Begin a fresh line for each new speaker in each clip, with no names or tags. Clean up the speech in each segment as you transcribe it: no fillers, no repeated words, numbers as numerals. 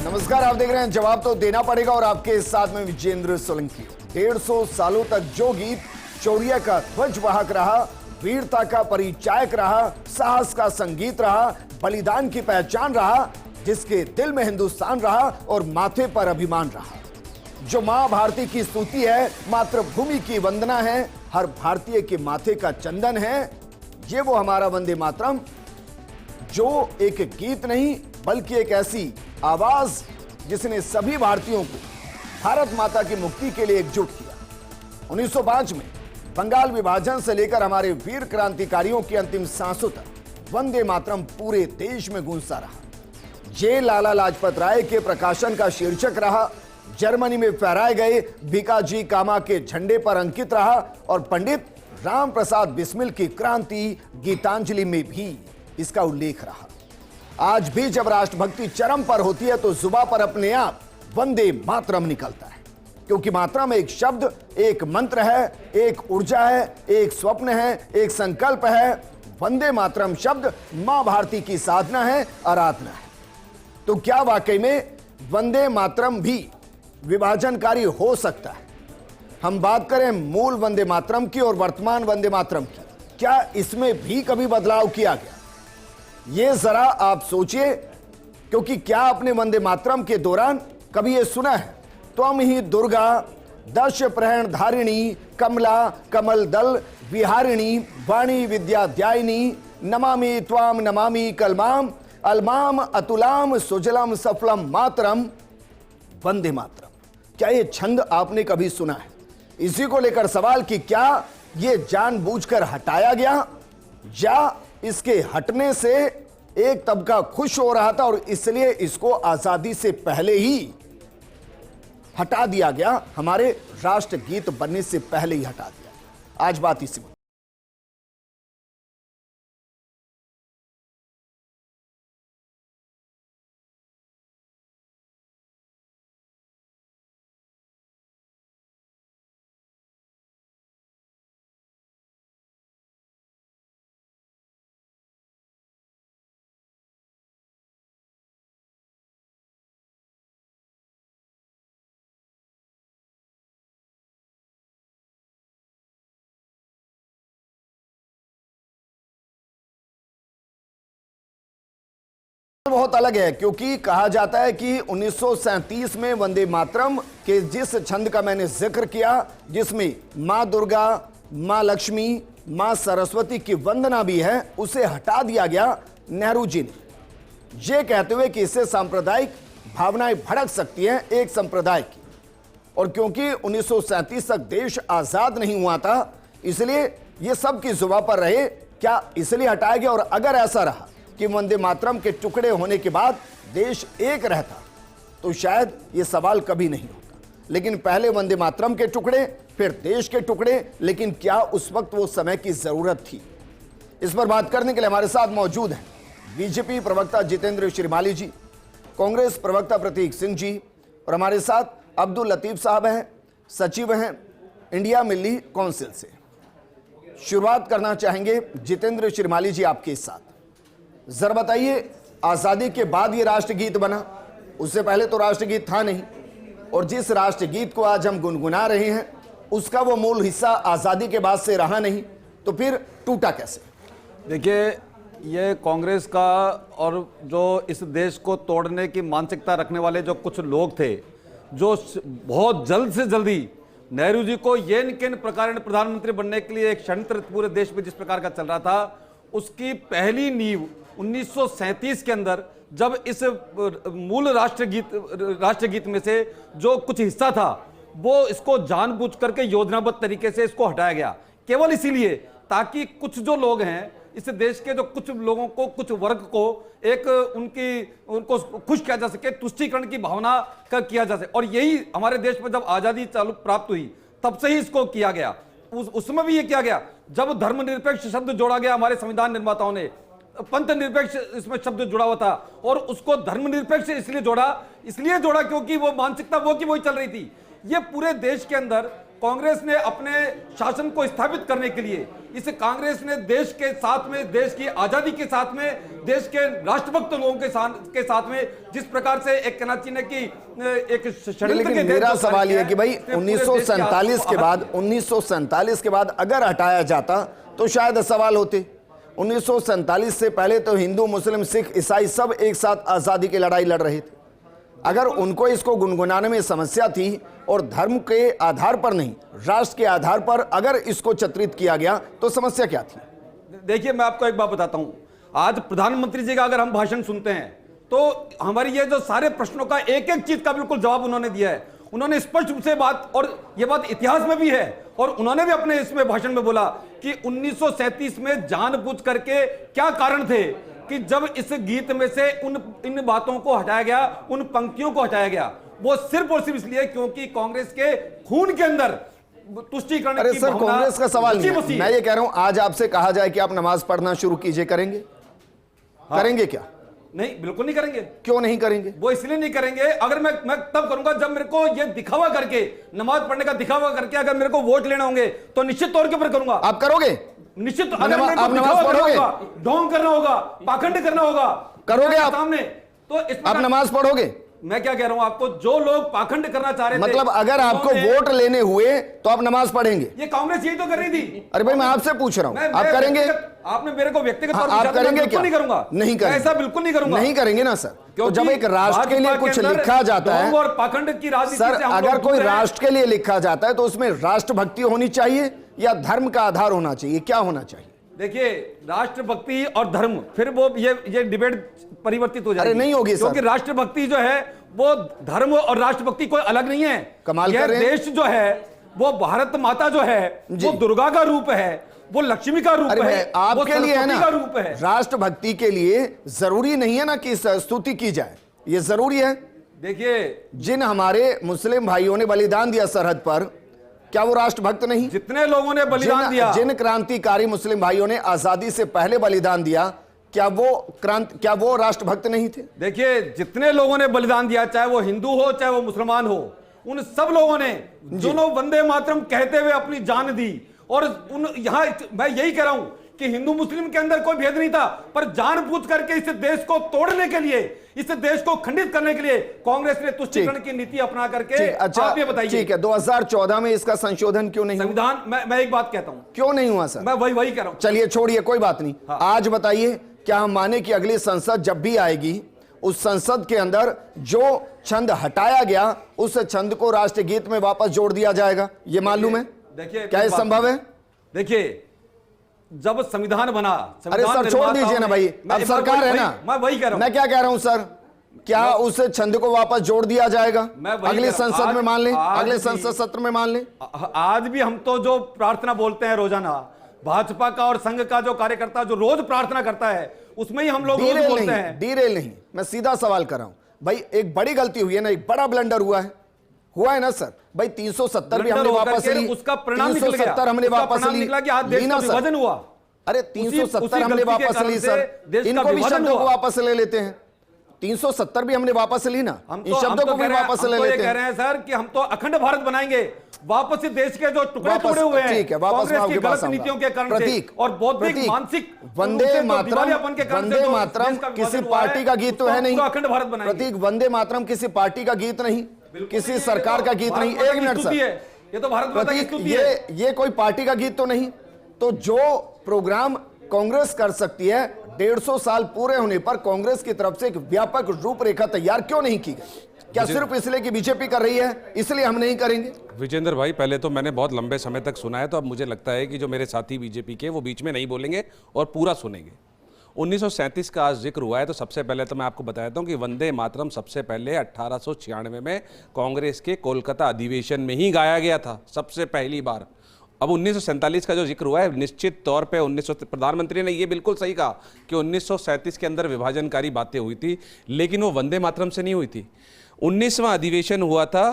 नमस्कार, आप देख रहे हैं जवाब तो देना पड़ेगा और आपके साथ में विजेंद्र सोलंकी। 150 सालों तक जो गीत शौर्य का ध्वज वाहक रहा, वीरता का परिचायक रहा, साहस का संगीत रहा, बलिदान की पहचान रहा, जिसके दिल में हिंदुस्तान रहा और माथे पर अभिमान रहा, जो मां भारती की स्तुति है, मातृभूमि की वंदना है, हर भारतीय के माथे का चंदन है, ये वो हमारा वंदे मातरम, जो एक गीत नहीं बल्कि एक ऐसी आवाज जिसने सभी भारतीयों को भारत माता की मुक्ति के लिए एकजुट किया। 1905 में बंगाल विभाजन से लेकर हमारे वीर क्रांतिकारियों की अंतिम सांसों तक वंदे मातरम पूरे देश में गूंजता रहा। जे लाला लाजपत राय के प्रकाशन का शीर्षक रहा, जर्मनी में फहराए गए भिकाजी कामा के झंडे पर अंकित रहा और पंडित राम प्रसाद बिस्मिल की क्रांति गीतांजलि में भी इसका उल्लेख रहा। आज भी जब राष्ट्रभक्ति चरम पर होती है तो जुबां पर अपने आप वंदे मातरम निकलता है, क्योंकि मातरम एक शब्द, एक मंत्र है, एक ऊर्जा है, एक स्वप्न है, एक संकल्प है। वंदे मातरम शब्द मां भारती की साधना है, आराधना है। तो क्या वाकई में वंदे मातरम भी विभाजनकारी हो सकता है? हम बात करें मूल वंदे मातरम की और वर्तमान वंदे मातरम की, क्या इसमें भी कभी बदलाव किया गया? ये जरा आप सोचिए, क्योंकि क्या आपने वंदे मातरम के दौरान कभी ये सुना है, त्वम ही दुर्गा दश प्रहण धारिणी कमला कमल दल विहारिणी वाणी विद्याध्यायिनी नमामि त्वाम नमामि कलमाम अलमाम अतुलाम सुजलम सफलम मातरम वंदे मातरम। क्या ये छंद आपने कभी सुना है? इसी को लेकर सवाल कि क्या ये जानबूझकर हटाया गया या इसके हटने से एक तबका खुश हो रहा था और इसलिए इसको आजादी से पहले ही हटा दिया गया, हमारे राष्ट्रगीत बनने से पहले ही हटा दिया। आज बात इसी में। बहुत अलग है, क्योंकि कहा जाता है कि 1937 में वंदे मातरम के जिस छंद का मैंने जिक्र किया, जिसमें मां दुर्गा, मां लक्ष्मी, मां सरस्वती की वंदना भी है, उसे हटा दिया गया नेहरू जी ने, ये कहते हुए कि इससे सांप्रदायिक भावनाएं भड़क सकती हैं एक संप्रदाय की। और क्योंकि 1937 तक देश आजाद नहीं हुआ था, इसलिए ये सब की जुबां पर रहे, क्या इसलिए हटाया गया? और अगर ऐसा रहा कि वंदे मातरम के टुकड़े होने के बाद देश एक रहता तो शायद ये सवाल कभी नहीं होता। लेकिन पहले वंदे मातरम के टुकड़े, फिर देश के टुकड़े, लेकिन क्या उस वक्त वो समय की जरूरत थी? इस पर बात करने के लिए हमारे साथ मौजूद हैं बीजेपी प्रवक्ता जितेंद्र श्रीमाली जी, कांग्रेस प्रवक्ता प्रतीक सिंह जी और हमारे साथ अब्दुल लतीफ साहब हैं, सचिव हैं इंडिया मिल्ली काउंसिल से। शुरुआत करना चाहेंगे जितेंद्र श्रीमाली जी आपके साथ। जरा बताइए, आजादी के बाद ये राष्ट्रगीत बना, उससे पहले तो राष्ट्रगीत था नहीं, और जिस राष्ट्रगीत को आज हम गुनगुना रहे हैं उसका वो मूल हिस्सा आजादी के बाद से रहा नहीं, तो फिर टूटा कैसे?
देखिए, ये कांग्रेस का और जो इस देश को तोड़ने की मानसिकता रखने वाले जो कुछ लोग थे, जो बहुत जल्द से जल्दी नेहरू जी को ये किन प्रकार प्रधानमंत्री बनने के लिए एक षड्यंत्र पूरे देश में जिस प्रकार का चल रहा था, उसकी पहली नींव 1937 के अंदर जब इस मूल राष्ट्रगीत में से जो कुछ हिस्सा था वो इसको जानबूझ करके योजनाबद्ध तरीके से इसको हटाया गया, केवल इसीलिए ताकि कुछ जो लोग हैं इस देश के, जो कुछ लोगों को, कुछ वर्ग को एक उनको खुश किया जा सके, तुष्टीकरण की भावना का किया जा सके। और यही हमारे देश में जब आजादी चालू प्राप्त हुई तब से ही इसको किया गया। उसमें भी ये किया गया जब धर्मनिरपेक्ष शब्द जोड़ा गया, हमारे संविधान निर्माताओं ने पंथ निरपेक्ष इसमें शब्द जुड़ा हुआ था, और उसको धर्मनिरपेक्ष इसलिए जोड़ा क्योंकि वो मानसिकता वो की वही चल रही थी। ये पूरे देश के अंदर कांग्रेस ने अपने शासन को स्थापित करने के लिए, इस कांग्रेस ने देश के साथ में, देश की आजादी के साथ में, देश के राष्ट्रभक्त लोगों के साथ में जिस प्रकार से एक कहना चाहिए कि एक षड्यंत्र
लेकिन
के
मेरा
तहत
सवाल यह है कि भाई
पूरे
1947 के बाद अगर हटाया जाता तो शायद सवाल होते। 1947 से पहले तो हिंदू, मुस्लिम, सिख, ईसाई सब एक साथ आजादी की लड़ाई लड़ रहे थे। अगर उनको इसको गुनगुनाने में समस्या थी और धर्म के आधार पर नहीं, राष्ट्र के आधार पर अगर इसको चित्रित किया गया तो समस्या क्या थी?
देखिए, मैं आपको एक बात बताता हूं। आज प्रधानमंत्री जी का अगर हम भाषण सुनते हैं तो हमारी ये जो सारे प्रश्नों का एक एक चीज का बिल्कुल जवाब उन्होंने दिया है। उन्होंने स्पष्ट रूप से बात, और ये बात इतिहास में भी है, और उन्होंने भी अपने इसमें भाषण में बोला कि 1937 में जानबूझ करके क्या कारण थे कि जब इस गीत में से इन बातों को हटाया गया, उन पंक्तियों को हटाया गया, वो सिर्फ और सिर्फ इसलिए क्योंकि कांग्रेस के खून के अंदर तुष्टीकरण
अरे
की
सर,
भावना
कांग्रेस का सवाल नहीं है।
बसी
मैं ये कह रहा हूं, आज आपसे कहा जाए कि आप नमाज पढ़ना शुरू कीजिए, करेंगे?
हाँ।
करेंगे क्या?
नहीं, बिल्कुल नहीं करेंगे।
क्यों नहीं करेंगे?
वो इसलिए नहीं करेंगे, अगर मैं तब करूंगा जब मेरे को ये दिखावा करके, नमाज पढ़ने का दिखावा करके अगर मेरे को वोट लेना होंगे तो निश्चित तौर के ऊपर करूंगा।
आप करोगे?
निश्चित। अगर
आप
मेरे को
नमाज
दिखावा करना
पढ़ोगे?
होगा, ढोंग करना होगा, पाखंड करना होगा,
करोगे आप?
सामने तो इस
आप नमाज पढ़ोगे?
मैं क्या कह रहा हूं आपको, जो लोग पाखंड करना चाह रहे थे,
मतलब अगर आपको वोट लेने हुए तो आप नमाज पढ़ेंगे?
ये कांग्रेस यही तो कर रही थी।
अरे भाई, मैं आपसे पूछ रहा हूं, आप करेंगे?
आपने मेरे को व्यक्तिगत तौर पर
आप करेंगे क्या?
नहीं करूंगा।
नहीं करेंगे।
ऐसा बिल्कुल नहीं करूंगा।
नहीं करेंगे ना सर। तो जब एक राष्ट्र के लिए कुछ लिखा जाता है,
और पाखंड की राजनीति
सर,
से हम
अगर
लोग
कोई
दूर हैं।
राष्ट्र के लिए लिखा जाता है तो उसमें राष्ट्रभक्ति होनी चाहिए या धर्म का आधार होना चाहिए? क्या होना चाहिए?
देखिए, राष्ट्रभक्ति और धर्म, फिर वो ये डिबेट परिवर्तित हो जाएगी।
अरे नहीं होगी सर,
क्योंकि राष्ट्रभक्ति जो है वो धर्म और राष्ट्रभक्ति कोई अलग नहीं है।
कमाल कर रहे हैं।
देश जो है वो भारत माता जो है वो दुर्गा का रूप है, वो लक्ष्मी का रूप है,
आपके लिए है ना,
का रूप है।
राष्ट्रभक्ति के लिए जरूरी नहीं है ना कि स्तुति की जाए, ये जरूरी है।
देखिए,
जिन हमारे मुस्लिम भाइयों ने बलिदान दिया सरहद पर, क्या वो राष्ट्रभक्त नहीं?
जितने लोगों ने बलिदान दिया,
जिन क्रांतिकारी मुस्लिम भाइयों ने आजादी से पहले बलिदान दिया, क्या वो राष्ट्रभक्त नहीं थे?
देखिए, जितने लोगों ने बलिदान दिया, चाहे वो हिंदू हो चाहे वो मुसलमान हो, उन सब लोगों ने, जो लोग वंदे मातरम कहते हुए अपनी जान दी, और उन यहां मैं यही कह रहा हूं कि हिंदू मुस्लिम के अंदर कोई भेद नहीं था, पर जानबूझ करके इस देश को तोड़ने के लिए, इस देश को खंडित करने के लिए कांग्रेस ने तुष्टीकरण की नीति अपना करके।
अच्छा,
आप ये बताइए,
ठीक है, 2014 में इसका संशोधन क्यों नहीं?
संविधान, मैं एक बात कहता हूं,
क्यों नहीं हुआ सर?
मैं वही कह रहा हूं।
चलिए छोड़िए, कोई बात नहीं।
हाँ।
आज बताइए, क्या हम माने कि अगली संसद जब भी आएगी, उस संसद के अंदर जो छंद हटाया गया उस छंद को राष्ट्रगीत में वापस जोड़ दिया जाएगा? ये मालूम है?
देखिए,
क्या ये संभव है?
देखिए, जब संविधान बना,
अरे सर छोड़ दीजिए ना भाई, अब सरकार है ना।
मैं वही कह रहा हूं।
मैं क्या कह रहा हूं सर, क्या उस छंद को वापस जोड़ दिया जाएगा? अगली संसद में मान लें, अगले संसद सत्र में मान लें।
आज भी हम तो जो प्रार्थना बोलते हैं रोजाना, भाजपा का और संघ का जो कार्यकर्ता जो रोज प्रार्थना करता है, उसमें ही हम लोग रोज बोलते हैं।
डीरेल नहीं, मैं सीधा सवाल कर रहा हूं भाई। एक बड़ी गलती हुई है ना, एक बड़ा ब्लंडर हुआ है ना सर भाई। 370 भी हमने वापस ली,
उसका परिणाम निकल गया।
370 हमने वापस ली,
निकला कि आज देश का विभाजन हुआ।
अरे 370 हमने वापस ली सर, इनको भी शब्दों को वापस ले लेते हैं। 370 भी हमने वापस ली ना, इन शब्दों को भी वापस ले लेते हैं।
कह रहे हैं सर कि हम तो अखंड भारत बनाएंगे, वापस से देश के जो टुकड़े टुकड़े हुए हैं,
ठीक है, वापस
कांग्रेस की गलत नीतियों के कारण से और बौद्धिक मानसिक
वंदे मातरम किसी पार्टी का गीत तो है नहीं।
अखंड भारत बनाएंगे।
प्रतीक, वंदे मातरम किसी पार्टी का गीत नहीं, किसी सरकार का गीत नहीं। एक मिनट सर,
ये तो भारत माता की स्तुति है,
ये कोई पार्टी का गीत तो नहीं। तो जो प्रोग्राम कांग्रेस कर सकती है, 150 साल पूरे होने पर कांग्रेस की तरफ से एक व्यापक रूपरेखा तैयार क्यों नहीं की गई? क्या सिर्फ इसलिए कि बीजेपी कर रही है इसलिए हम नहीं करेंगे?
विजेंद्र भाई, पहले तो मैंने बहुत लंबे समय तक सुना है, तो अब मुझे लगता है कि जो मेरे साथी बीजेपी के वो बीच में नहीं बोलेंगे और पूरा सुनेंगे। 1937 का आज जिक्र हुआ है, तो सबसे पहले तो मैं आपको बताता हूं कि वंदे मातरम सबसे पहले 1896 में कांग्रेस के कोलकाता अधिवेशन में ही गाया गया था, सबसे पहली बार। अब 1947 का जो जिक्र हुआ है, निश्चित तौर पे प्रधानमंत्री ने ये बिल्कुल सही कहा कि 1937 के अंदर विभाजनकारी बातें हुई थी, लेकिन वो वंदे मातरम से नहीं हुई थी। 19वां अधिवेशन हुआ था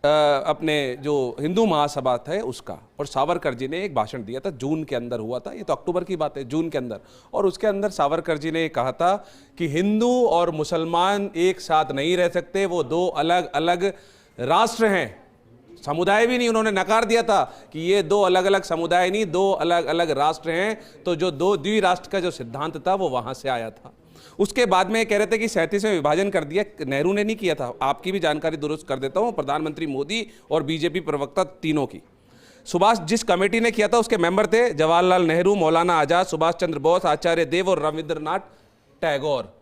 अपने जो हिंदू महासभा थे उसका, और सावरकर जी ने एक भाषण दिया था, जून के अंदर हुआ था, ये तो अक्टूबर की बात है, जून के अंदर। और उसके अंदर सावरकर जी ने कहा था कि हिंदू और मुसलमान एक साथ नहीं रह सकते, वो दो अलग अलग राष्ट्र हैं। समुदाय भी नहीं, उन्होंने नकार दिया था कि ये दो अलग अलग समुदाय नहीं, दो अलग अलग राष्ट्र हैं। तो जो दो द्विराष्ट्र का जो सिद्धांत था वो वहां से आया था। उसके बाद में कह रहे थे कि 37 में विभाजन कर दिया, नेहरू ने नहीं किया था। आपकी भी जानकारी दुरुस्त कर देता हूं, प्रधानमंत्री मोदी और बीजेपी प्रवक्ता तीनों की। सुभाष जिस कमेटी ने किया था उसके मेंबर थे जवाहरलाल नेहरू, मौलाना आजाद, सुभाष चंद्र बोस, आचार्य देव और रविंद्रनाथ टैगोर।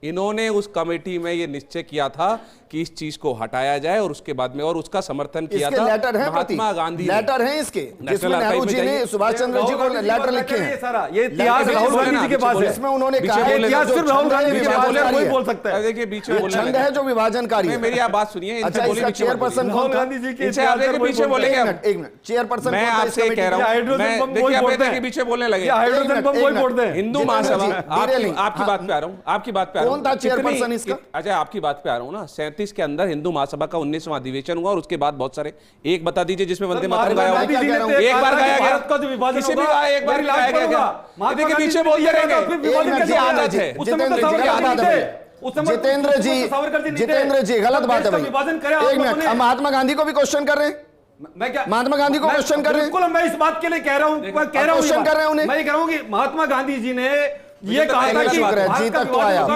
इन्होंने उस कमेटी में ये निश्चय किया था कि इस चीज को हटाया जाए और उसके बाद में और उसका समर्थन किया था
लेटर है,
महात्मा गांधी।
लेटर है इसके जिसमें नेहरू जी ने सुभाष चंद्र जी को लेटर लिखे हैं।
सारा ये इतिहास राहुल गांधी जी के पास है,
इसमें उन्होंने कहा है
इतिहास सिर्फ राहुल गांधी जी के पास है, कोई बोल सकता है।
देखिए बीच में बोलने
छंद है जो विभाजनकारी है।
मेरी आप बात सुनिए।
अच्छा, इसका चेयरपर्सन
राहुल
कौन था?
गांधी जी के
इनसे आप देखिए पीछे बोलेंगे।
एक मिनट, चेयरपर्सन
मैं आपसे कह रहा हूं, मैं देखिए आप के पीछे बोलने लगे।
हाइड्रोजन बम कोई फोड़ते हैं।
हिंदू महासभा, आपकी बात पे आ रहा हूं, आपकी बात पे आ रहा हूं।
कौन था चेयरपर्सन इसका?
अच्छा, आपकी बात पे आ रहा हूं ना। 37 के अंदर हिंदू महासभा का 19वां अधिवेशन हुआ और उसके बाद बहुत सारे, एक बता दीजिए जिसमें वंदे मातरम गाया हुआ। एक बार गाया गया, किसी भी एक बार गाया गया। देखिए पीछे बोलते रहेंगे, आदत है।
जितेंद्र जी गलत बात है भाई। एक मिनट, हम महात्मा गांधी को भी क्वेश्चन कर रहे हैं।
मैं क्या
महात्मा गांधी को क्वेश्चन कर रहे हैं?
बिल्कुल, मैं इस बात के लिए कह रहा हूं,
क्वेश्चन कर रहे हैं उन्हें।
मैं कह रहा हूं कि महात्मा गांधी जी ने ये कहा था कि
जी तक तो आया,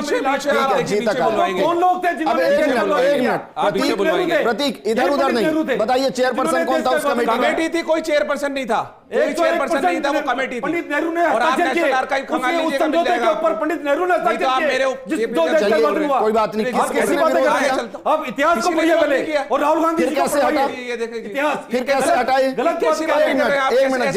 जी तक
कौन लोग थे जिन्होंने?
एक मिनट प्रतीक, इधर उधर नहीं बताइए, चेयरपर्सन कौन था उस कमेटी में?
कमेटी थी, कोई चेयरपर्सन नहीं था, कोई चेयरपर्सन नहीं था, वो कमेटी थी।
पंडित नेहरू ने
और आप नेशनल आर्काइव खंगाल लीजिएगा, मिल जाएगा
ऊपर पंडित नेहरू ने
नहीं तो आप मेरे
कोई बात नहीं,
कैसी बात है? अब इतिहास को पढ़िए पहले और राहुल गांधी जी
कैसे हटा,
इतिहास
फिर कैसे हटाए?
गलत बात कर रहे हैं।
एक मिनट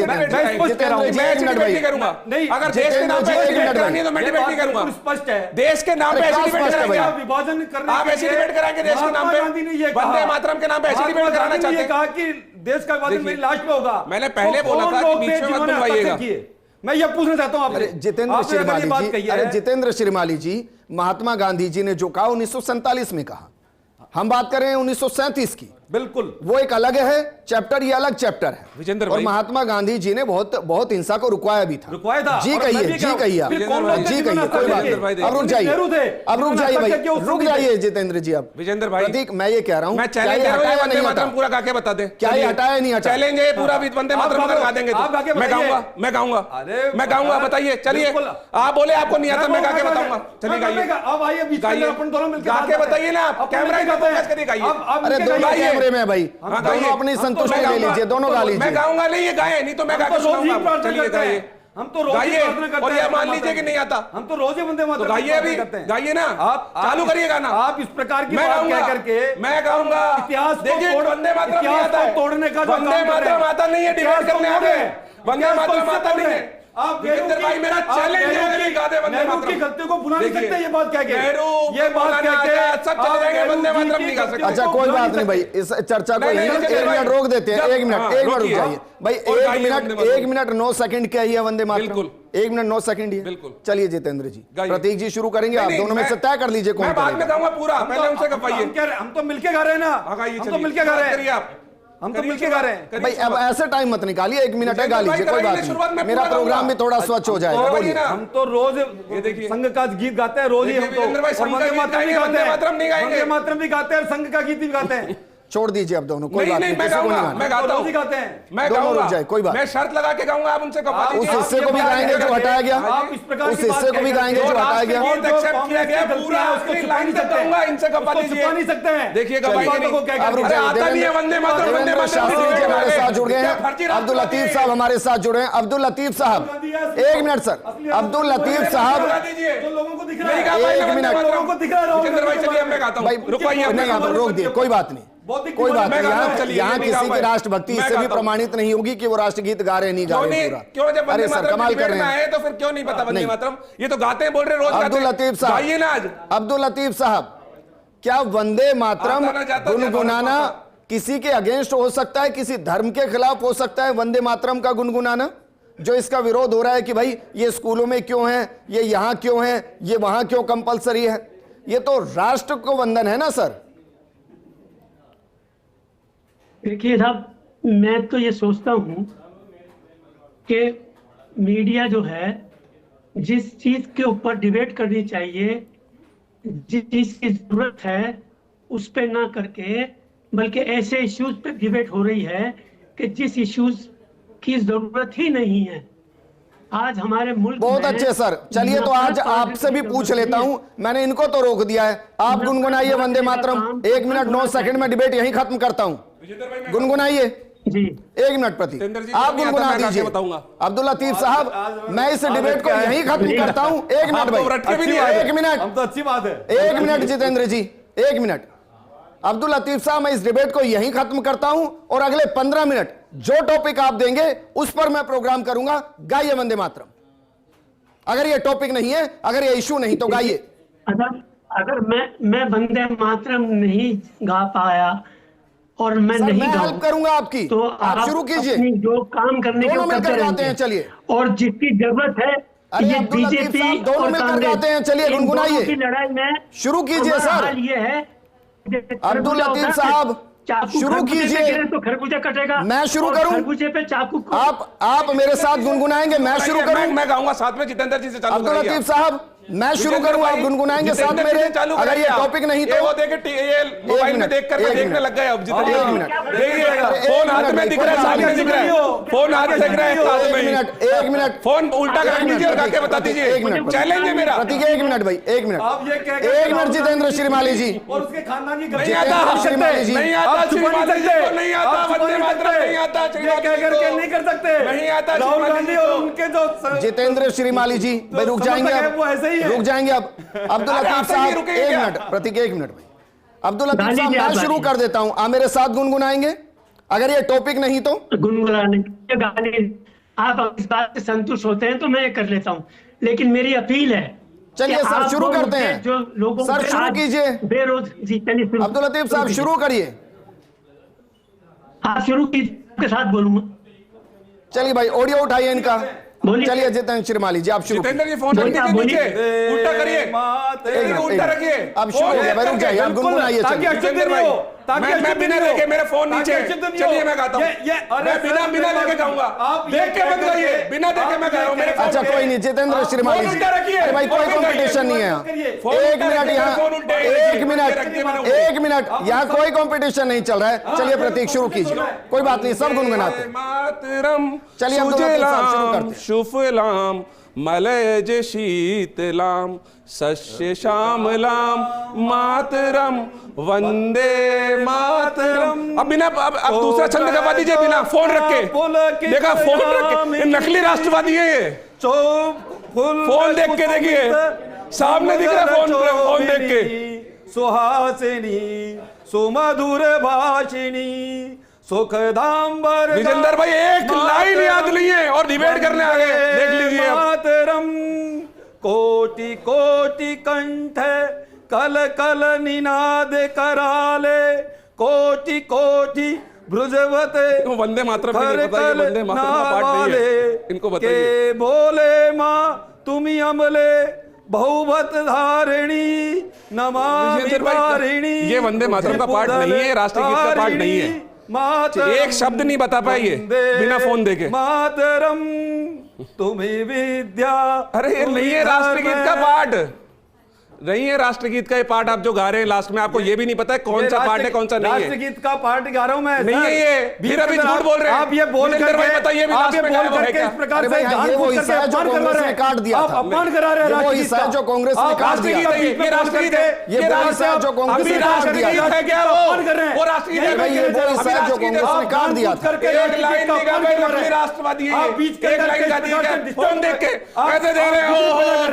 करूंगा नहीं, अगर देश के नाम पे करनी तो मैं डिबेट नहीं करूंगा।
स्पष्ट है,
देश के नाम पे ऐसी डिबेट कराएंगे आप?
विभाजन करने
आप ऐसी डिबेट कराएंगे देश के नाम पे?
गांधी ने ये कहा,
वंदे मातरम के नाम पे ऐसी डिबेट कराना चाहते हैं?
कहा कि देश का विभाजन मेरी लाश पे होगा।
मैंने पहले बोला था कि बीच में मत बुलवाइएगा।
मैं ये पूछना चाहता हूं आपसे,
जितेंद्र श्रीमाली जी, अरे जितेंद्र श्रीमाली जी, महात्मा गांधी जी ने जो कहा 1947 में कहा, हम बात कर रहे हैं 1937 की।
बिल्कुल,
वो एक अलग है चैप्टर, ये अलग चैप्टर है।
विजेंद्र
और
भाई,
महात्मा गांधी जी ने बहुत हिंसा को रुकवाया भी था।
रुकवाया था,
जी कहिए, जी कहिए, जी कहिए, कोई बात नहीं। अब रुक जाइए, अब रुक जाइए भाई, रुक जाइए जितेंद्र जी। अब
विजेंद्र भाई,
प्रतीक, मैं ये कह रहा हूँ,
मैं चैलेंज कर रहा हूं, वंदे मातरम पूरा गा के बता दे।
क्या ये हटाया नहीं हटाया?
चैलेंज है पूरा, वंदे मातरम अगर गा देंगे तो मैं गाऊंगा, मैं गाऊंगा, मैं गाऊंगा। बताइए, चलिए आप बोले आपको नहीं आता, मैं गा के बताऊंगा। चलिए गाइए,
अब आइए बीच में अपन दोनों मिलकर
गा के बताइए ना। आप कैमरा ही फोकस करके गाइए।
अरे दोनों कैमरे में भाई, दोनों अपनी संतुष्टि ले लीजिए, दोनों गा लीजिए।
मैं गाऊंगा नहीं, ये गाए नहीं तो मैं गा के सुनाऊंगा। चलिए गाइए,
हम तो रोज ही प्रार्थना करते हैं।
और ये मान लीजिए कि नहीं आता,
हम तो रोज ही वंदे मातरम
तो गाइए, अभी गाइए ना, आप चालू करिए गाना।
आप इस प्रकार की बात कह करके
मैं गाऊंगा।
इतिहास
देखिए, वंदे मातरम नहीं आता है,
तोड़ने का
वंदे मातरम आता नहीं है, डिबेट करने आ गए। वंदे मातरम आता नहीं है। आप विजेंद्र भाई, मेरा चैलेंज है, अगर गा दे वंदे मातरम की
गलतियों को भुला नहीं सकते। ये बात क्या
नेहरू, ये बात क्या सब चले जाएंगे, वंदे मातरम नहीं गा सकते।
अच्छा कोई बात नहीं भाई, इस चर्चा को एक मिनट रोक देते हैं। एक मिनट रुक जाइए भाई, 1 मिनट 9 सेकंड क्या है वंदे मातरम? 1 मिनट 9 सेकंड ही।
बिल्कुल,
चलिए जितेंद्र जी, प्रतीक जी शुरू करेंगे, आप दोनों में से तय कर लीजिए कौन
बाद में गाऊंगा पूरा, पहले उनसे गवाइए।
हम तो मिलके गा रहे हैं ना, हम तो मिलके गा रहे हैं, हम तो मिलके गा रहे हैं
भाई। अब ऐसे टाइम मत निकालिए, 1 मिनट है, गा लीजिए, कोई बात नहीं, मेरा प्रोग्राम भी थोड़ा स्वच्छ हो जाएगा। बोलिए।
हम तो रोज संघ का गीत गाते हैं, रोज ही हम तो, वंदे मातरम भी गाते हैं, वंदे मातरम भी गाते हैं, संघ का गीत भी गाते हैं।
छोड़ दीजिए अब दोनों, कोई बात नहीं,
मैं गाऊंगा, मैं गाता हूं,
गाते हैं,
मैं गाऊंगा,
जाए कोई बात,
मैं शर्त लगा के गाऊंगा, आप उनसे कहा
उस हिस्से को भी गाएंगे जो हटाया गया, उस हिस्से को भी गाएंगे जो हटाया गया,
एक्सेप्ट किया गया पूरा, उसको लाइन से गाऊंगा, इनसे कहा दीजिए,
नहीं सकते हैं।
देखिए गवाएंगे नहीं, अरे आता नहीं है वंदे मातरम। वंदे
शास्त्री जी हमारे साथ जुड़ गए हैं, अब्दुल लतीफ साहब हमारे साथ जुड़े हैं। अब्दुल लतीफ साहब, 1 मिनट सर, अब्दुल लतीफ साहब,
लोगों को दिख रहा है,
1 मिनट,
लोगों को दिख रहा है।
चलिए मैं गाता हूं, रुकवाइए,
नहीं आप रोक दिए, कोई बात नहीं, कोई बात नहीं। यहाँ किसी की राष्ट्रभक्ति इससे भी प्रमाणित नहीं होगी कि वो राष्ट्रगीत गा रहे नहीं गा रहे पूरा।
क्यों जब
अरे सर कमाल कर रहे हैं,
तो फिर क्यों नहीं पता वंदे मातरम? ये तो गाते हैं, बोल रहे रोज।
अब्दुल लतीफ साहब,
गाइए ना आज।
अब्दुल लतीफ साहब, क्या वंदे मातरम गुनगुनाना किसी के अगेंस्ट हो सकता है, किसी धर्म के खिलाफ हो सकता है? वंदे मातरम का गुनगुनाना जो इसका विरोध हो रहा है कि भाई ये स्कूलों में क्यों है, ये यहां क्यों है, ये वहां क्यों कंपलसरी है, ये तो राष्ट्र को वंदन है ना सर।
देखिए साहब, मैं तो ये सोचता हूं कि मीडिया जो है, जिस चीज के ऊपर डिबेट करनी चाहिए, जिस चीज की जरूरत है, उस पे ना करके बल्कि ऐसे इश्यूज पे डिबेट हो रही है कि जिस इश्यूज की जरूरत ही नहीं है आज हमारे मुल्क
बहुत
में।
अच्छे सर, चलिए तो आज आपसे भी पूछ लेता हूं, मैंने इनको तो रोक दिया है, आप गुनगुनाइए वंदे मातरम। 1 मिनट 9 सेकंड में डिबेट यहीं खत्म करता हूं, गुनगुनाइए
जी
1 मिनट प्रति, आप गुनगुना दीजिए। अब्दुल लतीफ साहब, मैं इस डिबेट को यहीं खत्म करता हूं। 1 मिनट भाई, 1 मिनट,
हम तो अच्छी बात है।
1 मिनट जितेंद्र जी, 1 मिनट। अब्दुल लतीफ साहब, मैं इस डिबेट को यहीं खत्म करता हूं और अगले 15 मिनट जो टॉपिक आप देंगे उस पर मैं प्रोग्राम करूंगा। गाइए वंदे मातरम। अगर ये टॉपिक नहीं है, अगर ये इशू नहीं तो गाइए।
अगर मैं वंदे मातरम नहीं गा पाया और मैं
सर,
नहीं
मैं
गाऊं,
हेल्प करूंगा आपकी,
तो
आप शुरू कीजिए।
अपनी जो काम करने के
दोनों
वो
मिलकर
करते
गाते हैं,
रहेंगे।
चलिए।
और जिसकी जरूरत है
अरे
ये
अब्दुल लतीफ
बीजेपी
साहब, दोनों
और
मिलकर
कांग्रेस,
गाते हैं, चलिए
इन
गुनगुनाइए।
दोनों की लड़ाई में
शुरू कीजिए
हमारा
सर।
हाल ये है,
अब्दुल लतीफ साहब,
चाकू
शुरू
खरबूजे पे
कीजिए।
गिरे तो खरबूजा कटेगा।
मैं शुरू
और
करूं?
खरबूजे पे चाकू को
आप मेरे साथ गुनगुनाएंगे, मैं शुरू करूं?
मैं गाऊंगा साथ में, जितेंद्र जी से चालू
अब्दुल
कराइए
लतीफ
आप।
साहब, मैं शुरू करूं, आप गुनगुनाएंगे साथ
जितेंद्र जी
मेरे।
से चालू
अगर ये
कराइए आप।
टॉपिक नहीं
ये
तो
वो देखे ये मोबाइल में देखकर मैं देखने लग गए अब। जितेंद्र
एक
जी,
मिनट,
देखिए
एक
फोन
मिनट
हाथ में
भाई,
दिख रहा है, सामने दिख रहा है, फोन हाथ में दिख रहा है, हाथ में ही।
1 मिनट,
फोन उल्टा कर दीजिए और आके बता दीजिए।
1 मिनट
चैलेंज है मेरा।
प्रतीक, 1 मिनट भाई, 1 मिनट,
आप ये कह
1 मिनट जितेंद्र श्रीमाली जी।
और उसके खानदान की
नहीं आता
जितेंद्र श्रीमाली जी,
नहीं आता श्रीमाली जी को नहीं आता, वंदे मातरम नहीं आता श्रीमाली जी को।
नहीं कर सकते,
नहीं आता
राहुल
श्रीमाली
गांधी
जी
और
को।
उनके जो
जितेंद्र श्रीमाली जी भाई रुक जाएंगे
समर्थक है, वो ऐसे ही
अब,
है।
रुक जाएंगे अब। अब्दुल
अरे
लतीफ
आप
साहब,
ही रुकेंगे
1
क्या?
मिनट प्रतीक, 1 मिनट भाई। अब्दुल लतीफ
गांधी
साहब,
जी,
मैं
आप
शुरू
गांधी।
कर देता हूं, आप मेरे साथ गुनगुनाएंगे। अगर ये टॉपिक नहीं तो
गुनगुनाने के गाने, आप इस बात से संतुष्ट होते हैं तो मैं ये कर लेता हूँ, लेकिन मेरी अपील है
चलिए
कि
सर,
आप
शुरू
वो
करते
मुद्दे
हैं।
जो लोगों
सर,
पे
शुरू
आज
कीजिए।
जी चलिए शुरू।
अब्दुल लतीफ साहब, शुरू करिए।
हाँ शुरू कीजिए, आपके साथ बोलूंगा।
चलिए भाई, ऑडियो उठाइए इनका।
बोलिए।
चलिए जितेंद्र श्रीमाली जी, आप शुरू
जितेंद्र जी फोन रख दीजिए
बोलिए।
नीचे, उल्टा करिए,
एक
उल्टा
मिनट,
रखिए।
अब शुरू हो गया भाई, रुक जाइए, आप गुनगुनाइए।
ताकि
चलिए
अक्षत नहीं हो, ताकि
मैं
अक्षत
बिना
नहीं हो।
देखे, मेरे फोन
ताकि
नीचे,
अक्षत नहीं हो।
चलिए मैं गाता हूं। मैं बिना देखे गाऊंगा।
आप
देख के मत गाइए, बिना देखे मैं गा रहा हूं। मेरे फोन
अच्छा
पे-
कोई नहीं, जितेंद्र श्रीमाली
फोन
जी,
उल्टा रखिए।
अरे भाई कोई
फोन उल्टा
कंपटीशन नहीं है यहाँ।
फोन
1
उल्टा
मिनट
रखिए,
यहाँ,
फोन उल्टे रखिए,
1 मिनट,
रखिए मैंने उल्टे।
1 मिनट, यहाँ कोई कंपटीशन नहीं चल रहा है। चलिए प्रतीक, शुरू कीजिए, कोई बात नहीं, सब गुनगुनाते हैं।
मातरम
चलिए अब्दुल लतीफ साहब, शुरू करते
सुजलाम
हैं।
शुफलाम मलयज शीतलाम सस्य श्यामलाम मातरम वंदे मातरम। अब बिना अब दूसरा छंद गवा दीजिए, बिना फोन रख के। देखा, फोन रख के, नकली राष्ट्रवादी है ये। फोन देख के देखिए, सामने दिख रहा है फोन देख के।
सुहासिनी सुमधुर भाषिणी सुखदांबर।
विजेंद्र भाई, एक लाइन याद नहीं है और डिबेट करने आ गए, देख लीजिए।
मातरम कोटि कोटि कंठ कल कल निनाद कराले कोटि कोटि ब्रुजवते
वंदे मातरम भी नहीं पता, ये वंदे मातरम का पार्ट नहीं है, इनको बताइए।
के बोले माँ तुम्ही अमले बहुवत धारिणी नमामि
विजेंद्र भाई,
तारिणी।
ये वंदे मातरम का पार्ट नहीं है, राष्ट्रगीत का पार्ट नहीं है। एक शब्द नहीं बता पाइए बिना फोन देके।
मातरम तुम्हें विद्या।
अरे ये नहीं है राष्ट्रगीत का पार्ट, नहीं है राष्ट्रगीत का ये पार्ट आप जो गा रहे हैं लास्ट में, आपको ये भी नहीं पता है कौन सा पार्ट है कौन सा नहीं है।
राष्ट्रगीत का पार्ट गा रहा हूं मैं।
नहीं है ये, फिर अभी झूठ बोल रहे हैं।
आप ये बोल
विजेंद्र भाई बताइए, अभी
आप
लास्ट
ये
में
बोल
गायब है
करके
क्या?
इस प्रकार
अरे
से
भाई, हाँ, ये वो
जानबूझ
हिस्सा है
करके
जो
अपमान
कांग्रेस
कर रहे
ने
हैं।
काट दिया
आप
था।
अपमान करा रहे हैं
ये वो
राष्ट्रगीत
हिस्सा है
का।
जो कांग्रेस ने
आप
काट दिया
राष्ट्रगीत
था।
है, ये राष्ट्रगीत है,
ये वो हिस्सा है जो कांग्रेस
अभी
ने काट दिया
राष्ट्रगीत
था।
है क्या
अपमान कर रहे हैं।
वो राष्ट्रगीत है
भाई, ये वो हिस्सा है जो कांग्रेस ने काट दिया था।
एक लाइन निकाल के नकली राष्ट्रवादी है,
आप बीच
एक लाइन गा दी क्या? फोन देख के कैसे दे रहे हो?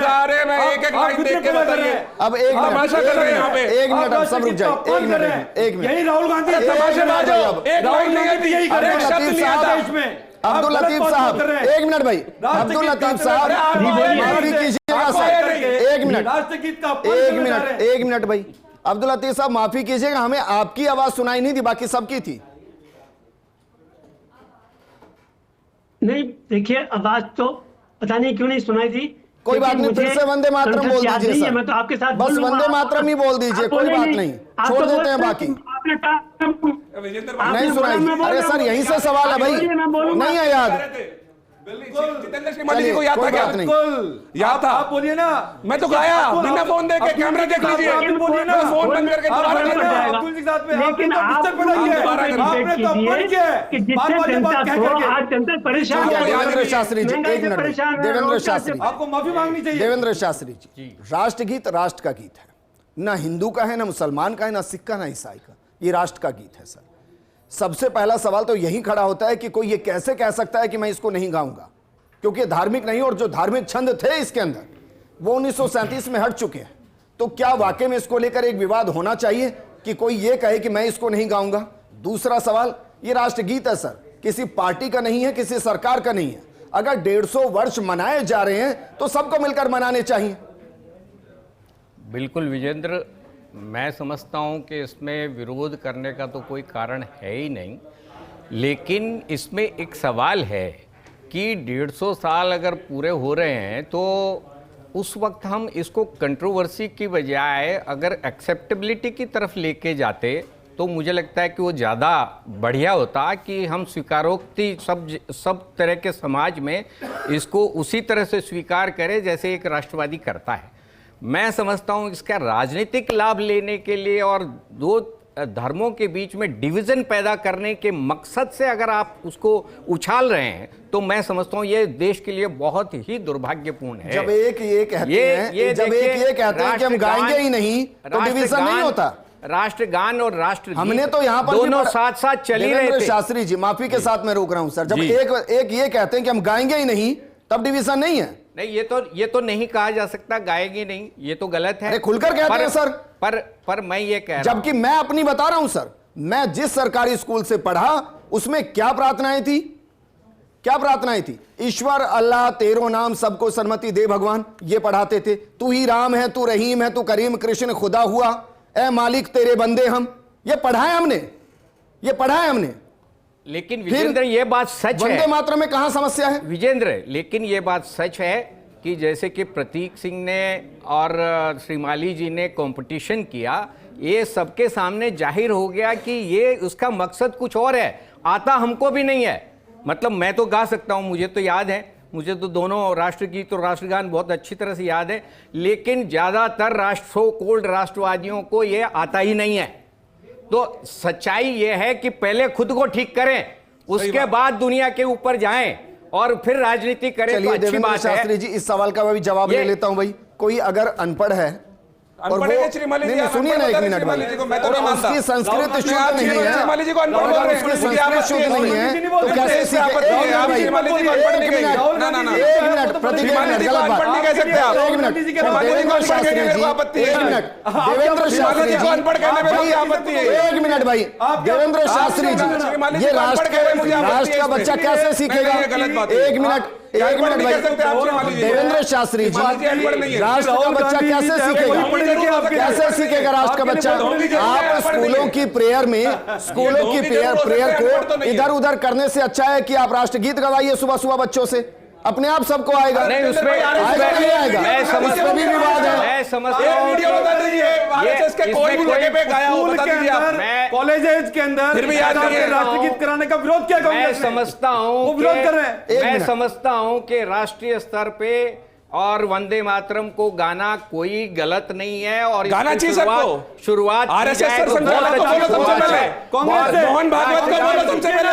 गा रहे हैं, मैं एक एक लाइन देख के बताइए।
अब 1 मिनट,
तमाशा कर रहे हैं यहाँ पे।
1 मिनट, अब सब रुक जाए, 1 मिनट, 1 मिनट।
यही राहुल गांधी
तमाशेबाज हो, एक लाइन नहीं आती,
यही कर रहे
एक
हैं।
शब्द नहीं आता
इसमें
अब्दुल लतीफ साहब, 1 मिनट भाई, अब्दुल लतीफ साहब माफी कीजिएगा सर, 1 मिनट,
राष्ट्रगीत का
1 मिनट, 1 मिनट भाई। अब्दुल लतीफ साहब माफी कीजिएगा, हमें आपकी आवाज सुनाई नहीं थी, बाकी सबकी थी।
नहीं देखिए, आवाज तो पता नहीं क्यों नहीं सुनाई थी।
कोई बात नहीं, फिर से वंदे मातरम बोल दीजिए सर।
मैं तो आपके साथ
बस
बोलूंगा।
वंदे मातरम ही बोल दीजिए,
आप
कोई
बोले
बात नहीं,
आप
छोड़
तो
देते
बोल
हैं
रहे
बाकी।
आपने कहा-
विजेंद्र
आपने
नहीं
बोला,
सुनाई।
मैं बोल
अरे
रहा
सर,
हूँ।
यहीं से सवाल है भाई,
बोलिए, मैं बोलूंगा।
नहीं है याद।
जितेंद्र श्रीमाली जी को याद था
कोई
क्या?
बात नहीं।
याद था?
आप बोलिए ना,
मैं तो गाया बिना फोन देखे, कैमरा देख लीजिए,
बोलिए ना,
फोन बंद करके दोबारा
बोलिए
करना।
ना।
अब्दुल जी साहब में
लेकिन
आपने
आप
तो आपने तो
दोबारा
अपन किया है।
कि जिससे जनता को आज जनता परेशान है।
देवेंद्र शास्त्री जी,
महंगाई
एक
से
मिनट,
परेशान है,
देवेंद्र
रोजगार
शास्त्री
से-
आपको माफी मांगनी चाहिए।
देवेंद्र शास्त्री जी, राष्ट्रगीत राष्ट्र का गीत है, ना हिंदू का है, ना मुसलमान का है, ना सिख का, ना ईसाई का, ये राष्ट्र का गीत है सर। सबसे पहला सवाल तो यही खड़ा होता है कि कोई ये कैसे कह सकता है कि मैं इसको नहीं गाऊंगा, क्योंकि धार्मिक नहीं, और जो धार्मिक छंद थे इसके अंदर वो 1937 में हट चुके हैं। तो क्या वाकई में इसको लेकर एक विवाद होना चाहिए कि कोई ये कहे कि मैं इसको नहीं गाऊंगा? दूसरा सवाल, ये राष्ट्रगीत है सर, किसी पार्टी का नहीं है, किसी सरकार का नहीं है। अगर 150 वर्ष मनाए जा रहे हैं तो सबको मिलकर मनाने चाहिए।
बिल्कुल विजेंद्र, मैं समझता हूं कि इसमें विरोध करने का तो कोई कारण है ही नहीं, लेकिन इसमें एक सवाल है कि 150 साल अगर पूरे हो रहे हैं तो उस वक्त हम इसको कंट्रोवर्सी की बजाय अगर एक्सेप्टेबिलिटी की तरफ लेके जाते तो मुझे लगता है कि वो ज़्यादा बढ़िया होता, कि हम स्वीकारोक्ति सब तरह के समाज में इसको उसी तरह से स्वीकार करें जैसे एक राष्ट्रवादी करता है। मैं समझता हूँ इसका राजनीतिक लाभ लेने के लिए और दो धर्मों के बीच में डिवीजन पैदा करने के मकसद से अगर आप उसको उछाल रहे हैं तो मैं समझता हूँ ये देश के लिए बहुत ही दुर्भाग्यपूर्ण है।
जब एक ये कहते हैं, जब एक ये कहते हैं कि हम गाएंगे ही नहीं तो डिवीजन नहीं होता।
राष्ट्रगान और राष्ट्र
हमने तो यहाँ पर
दोनों साथ साथ चल ही रहे
देवेंद्र
थे।
शास्त्री जी, माफी के साथ मैं रोक रहा हूं सर, जब एक ये कहते हैं कि हम गाएंगे ही नहीं तब डिवीजन नहीं है।
नहीं, ये तो नहीं कहा जा सकता गाएगी नहीं, ये तो गलत है।
अरे खुलकर कहते हैं सर।
पर मैं ये कह रहा हूं,
जबकि मैं अपनी बता रहा हूं सर, मैं जिस सरकारी स्कूल से पढ़ा उसमें क्या प्रार्थनाएं थी, क्या प्रार्थनाएं थी? ईश्वर अल्लाह तेरो नाम सबको सन्मति दे भगवान, ये पढ़ाते थे। तू ही राम है, तू रहीम है, तू करीम कृष्ण खुदा हुआ, ए मालिक तेरे बंदे हम, ये पढ़ा है हमने, ये पढ़ा है हमने।
लेकिन विजेंद्र ये बात सच है,
वंदे मातरम में कहां समस्या है
विजेंद्र? लेकिन ये बात सच है कि जैसे कि प्रतीक सिंह ने और श्रीमाली जी ने कंपटीशन किया, ये सबके सामने जाहिर हो गया कि ये उसका मकसद कुछ और है, आता हमको भी नहीं है। मतलब मैं तो गा सकता हूँ, मुझे तो याद है, मुझे तो दोनों राष्ट्रगीत और राष्ट्रगान बहुत अच्छी तरह से याद है, लेकिन ज़्यादातर सो कोल्ड राष्ट्रवादियों को ये आता ही नहीं है। तो सच्चाई ये है कि पहले खुद को ठीक करें, उसके बाद दुनिया के ऊपर जाएं और फिर राजनीति करें। तो अच्छी
देवेंद्र
बात
शास्त्री
है।
जी, इस सवाल का मैं भी जवाब ले लेता हूं भाई। कोई अगर अनपढ़ है और वो नहीं, सुनिए ना एक मिनट भाई, और उसकी संस्कृत शुद्ध नहीं है, अगर उसकी संस्कृत शुद्ध नहीं है तो कैसे सीखे? एक मिनट प्रतीक, गलत बात, एक मिनट देवेंद्र शास्त्री जी, एक मिनट देवेंद्र शास्त्री जी, एक मिनट भाई, देवेंद्र शास्त्री जी, ये राष्ट्र का बच्चा कैसे सीखेगा? एक मिनट भाई, देवेंद्र शास्त्री जी, राष्ट्र का बच्चा कैसे सीखेगा? कैसे सीखेगा राष्ट्र का बच्चा? आप स्कूलों की प्रेयर में, स्कूलों की प्रेयर को इधर उधर करने से अच्छा है कि आप राष्ट्रगीत गवाइए सुबह सुबह बच्चों से, अपने आप सबको आएगा।
नहीं, उसमें
नहीं आएगा,
मैं समझता
इसमें भी विवाद है।
मैं समझता हूं
कोई भी जगह पे गाया हो बता दीजिए आप, कॉलेजेस के अंदर
फिर भी याद नहीं है।
राष्ट्रगीत कराने का विरोध क्या करूंगा?
मैं समझता हूं
वो विरोध कर रहे हैं।
मैं समझता हूं कि राष्ट्रीय स्तर पे और वंदे मातरम को गाना कोई गलत नहीं है, और
गाना चाहिए सबको।
शुरुआत
आरएसएस सर संघाला को बोलो सबसे पहले,
कांग्रेस
मोहन भागवत को बोलो सबसे पहले,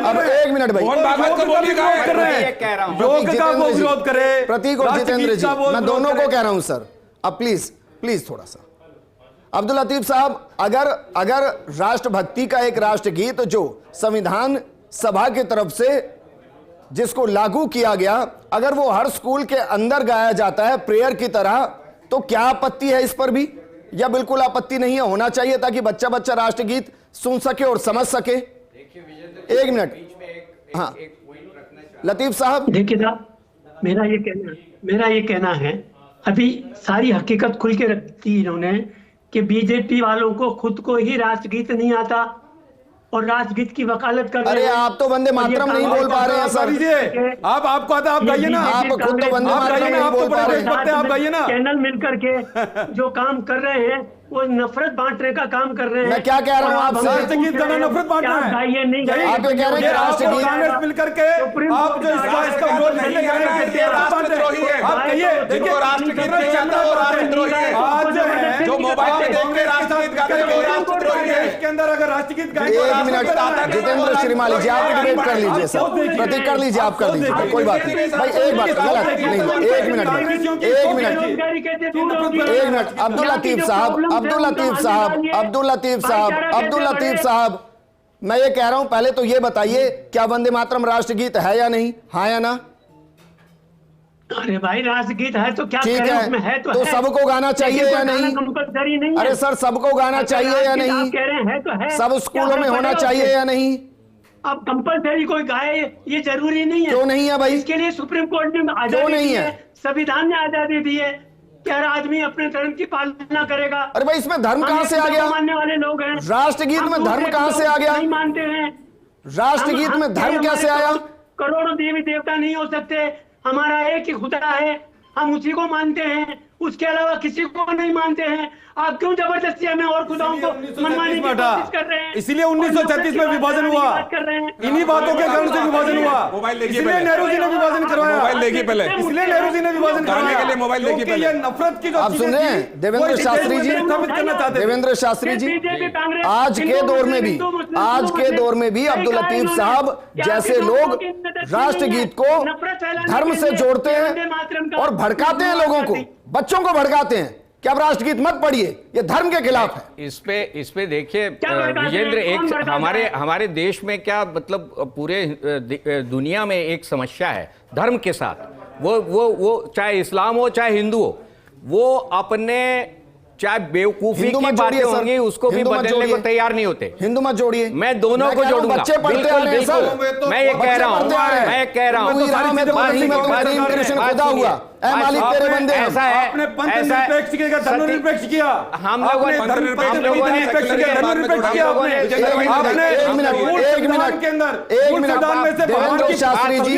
अब एक मिनट भाई,
मोहन भागवत को बोलिए
ये कह रहा हूं।
योग का वो विरोध करे,
प्रतीक और जितेंद्र जी, मैं दोनों को कह रहा हूं सर, अब प्लीज थोड़ा सा। अब्दुल लतीफ साहब, अगर राष्ट्रभक्ति का एक राष्ट्रगीत जो संविधान सभा की तरफ से जिसको लागू किया गया, अगर वो हर स्कूल के अंदर गाया जाता है प्रेयर की तरह, तो क्या आपत्ति है इस पर भी, या बिल्कुल आपत्ति नहीं है? होना चाहिए ताकि बच्चा बच्चा राष्ट्रगीत सुन सके और समझ सके। एक मिनट, हाँ लतीफ साहब।
देखिए साहब, मेरा ये कहना है, अभी सारी हकीकत खुल के रखती इन्होंने कि बीजेपी वालों को खुद को ही राष्ट्रगीत नहीं आता और राष्ट्रगीत की वकालत कर रहे
अरे
हैं।
आप तो वंदे मातरम नहीं बोल पा रहे हैं सर।
आपको आता, आप गाइए ना,
आप खुद तो वंदे मातरम नहीं बोल पा रहे हैं।
आप गाइए ना।
चैनल मिलकर के जो काम कर रहे हैं वो नफरत बांटने का काम कर रहे हैं।
मैं क्या कह रहा हूं
और आप
आपसे?
हमसे
राष्ट्रगीत
पूछ
गाना
रहे हैं
नफरत बांटना
कि आप
है।
गाइए नहीं गाइए।
आप ये कह रहे हैं कि राष्ट्रगीत
कांग्रेस मिलकर के आप जो इसका विरोध नहीं कर रहे हैं, ये राष्ट्रद्रोही है। आप कहिए,
जिनको राष्ट्रगीत नहीं आता वो राष्ट्रद्रोही है।
आज जो है
जो मोबाइल में देख के राष्ट्रगीत गाते हैं वो राष्ट्रद्रोही है।
इसके अंदर अगर राष्ट्रगीत गाएंगे
एक मिनट जितेंद्र श्रीमाली जी, आप डिबेट कर लीजिए सर, प्रतीक कर लीजिए, आप कर लीजिए, कोई बात नहीं भाई। एक बात गलत नहीं, एक मिनट अब्दुल लतीफ साहब, मैं ये कह रहा हूं, पहले तो ये बताइए क्या वंदे मातरम राष्ट्रगीत है या नहीं? हाँ या ना?
अरे भाई राष्ट्रगीत है तो क्या
ठीक
करें,
है,
उसमें है
तो सबको गाना चाहिए या नहीं?
कंपलसरी नहीं है।
अरे सर, सबको गाना चाहिए या नहीं?
आप कह रहे हैं तो है,
सब स्कूलों में होना चाहिए या नहीं?
अब कंपलसरी कोई गाए ये जरूरी नहीं है।
क्यों नहीं है भाई?
इसके लिए सुप्रीम कोर्ट ने आजादी
नहीं
दी
है?
है, संविधान ने आजादी दी है कि हर आदमी अपने धर्म की पालना करेगा।
अरे भाई, इसमें धर्म कहां से आ गया?
मानने वाले लोग हैं।
राष्ट्रगीत में धर्म कहां से आ गया?
नहीं मानते हैं।
राष्ट्रगीत में धर्म कैसे आया?
करोड़ों देवी देवता नहीं हो सकते, हमारा एक ही खुदा है, हम उसी को मानते हैं, उसके अलावा किसी को नहीं मानते हैं। आप क्यों जबरदस्ती हमें और खुदाओं को मनवाने की कोशिश कर रहे हैं?
इसीलिए 1936 में विभाजन हुआ, इन्हीं बातों के कारण से विभाजन हुआ।
मोबाइल देखिए
इसलिए
पहले।
नेहरू जी ने विभाजन करवाया।
मोबाइल देखिए पहले।
इसलिए नेहरू जी ने विभाजन
गाने
करवाया
के लिए मोबाइल देखिए
क्योंकि
पहले।
ये नफरत की जो
आप सुन रहे हैं देवेंद्र शास्त्री जी? देवेंद्र शास्त्री जी, आज के दौर में भी अब्दुल लतीफ साहब जैसे लोग राष्ट्रगीत को धर्म से जोड़ते हैं और भड़काते हैं लोगों को, बच्चों को भड़काते हैं कि आप राष्ट्रगीत मत पढ़िए, ये धर्म के खिलाफ है।
इस पे देखिए
भड़काते
विजेंद्र,
हैं? कौन
एक
भड़काता है?
हमारे देश में क्या मतलब पूरे दुनिया में एक समस्या है धर्म के साथ। वो चाहे इस्लाम हो चाहे हिंदू हो, वो अपने चाहे बेवकूफी
हिंदू
की
मत
बातें
जोड़िए सर,
होंगी उसको भी
हिंदू मत
बदलने को
जोड़िए।
तैयार नहीं होते।
हिंदू मत जोड़िए,
मैं दोनों को
कह रहा हूं,
जोड़ूंगा।
बच्चे पढ़ते आ रहे हैं सर,
बिल्कुल, मैं ये कह रहा हूं, मैं कह रहा हूं।
तू ईरान में तो कहीं में तुम करीम कृष्ण खुदा हुआ, ऐ मालिक तेरे बंदे हैं।
ऐसा है,
आपने पंथ निरपेक्ष किया, धर्म निरपेक्ष किया।
हम लोगों ने
धर्म निरपेक्ष किया,
हम लोगों ने
निरपेक्ष किया, धर्म निरपेक्ष किया आपने। आपने
एक मिनट
के अंदर
देवेंद्र शास्त्री जी,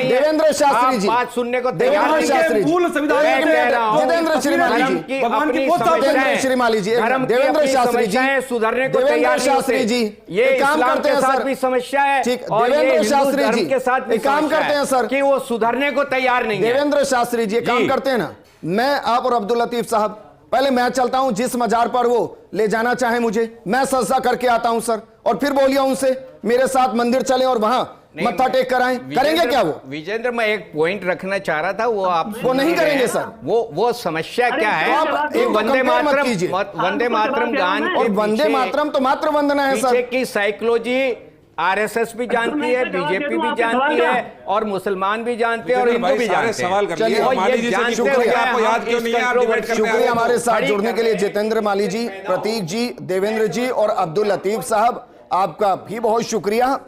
देवेंद्र शास्त्री जी,
बात सुनने को
देवेंद्र
तैयार नहीं
शास्त्री जी,
मूल संविधान
एक
में
मिनट, जितेंद्र श्रीमाली जी, देवेंद्र श्रीमाली जी, देवेंद्र शास्त्री जी,
सुधरने को
देवेंद्र
तैयार नहीं
शास्त्री
होते।
जी,
ये
एक काम
इस्लाम
करते
के
हैं
साथ
सर,
भी समस्या है
ठीक,
और ये
देवेंद्र
हिंदू
शास्त्री
धर्म
जी,
के साथ भी
एक काम
समस्या
करते हैं सर,
कि वो सुधरने को तैयार नहीं है।
देवेंद्र शास्त्री जी, एक काम करते हैं ना, मैं आप और अब्दुल लतीफ साहब, पहले मैं चलता हूं जिस मजार पर वो ले जाना चाहे मुझे, मैं सजदा करके आता हूं सर, और फिर बोलिए उनसे मेरे साथ मंदिर चले और वहां मत्था टेक कर आए। करेंगे क्या वो?
विजेंद्र, मैं एक पॉइंट रखना चाह रहा था, वो आप
वो नहीं करेंगे सर।
वो समस्या क्या है?
तो आप एक
वंदे
कंपेयर मत
मातरम,
कीजिए।
वंदे मातरम गान के
और वंदे
पीछे-
मातरम तो मात्र वंदना है
पीछे
सर।
की साइकोलॉजी आरएसएस भी जानती है, बीजेपी भी जानती है, और मुसलमान भी जानते हैं और हिंदू भी जानते हैं।
सवाल कर
चलिए,
लिए
और
माली
ये
जी से
जानते
शुक्रिया,
हुए
आपको याद क्यों नहीं है? आप डिबेट करने आए
शुक्रिया
हो।
हमारे साथ जुड़ने के लिए जितेंद्र माली जी, प्रतीक जी, देवेंद्र जी और अब्दुल लतीफ साहब, आपका भी बहुत शुक्रिया।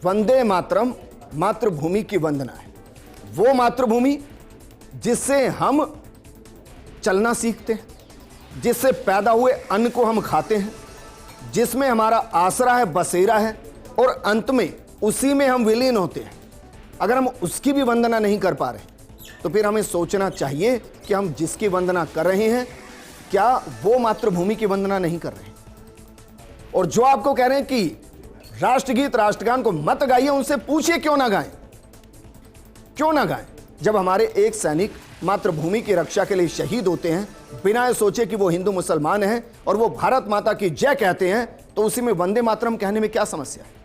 वंदे मातरम मातृभूमि की वंदना है, वो मातृभूमि जिससे हम चलना सीखते हैं, जिससे पैदा हुए अन्न को हम खाते हैं, जिसमें हमारा आसरा है, बसेरा है, और अंत में उसी में हम विलीन होते हैं। अगर हम उसकी भी वंदना नहीं कर पा रहे तो फिर हमें सोचना चाहिए कि हम जिसकी वंदना कर रहे हैं क्या वो मातृभूमि की वंदना नहीं कर रहे हैं। और जो आपको कह रहे हैं कि राष्ट्रगीत राष्ट्रगान को मत गाइए, उनसे पूछिए क्यों ना गाएं, क्यों ना गाएं। जब हमारे एक सैनिक मातृभूमि की रक्षा के लिए शहीद होते हैं, बिना ये सोचे कि वो हिंदू मुसलमान हैं, और वो भारत माता की जय कहते हैं, तो उसी में वंदे मातरम कहने में क्या समस्या है?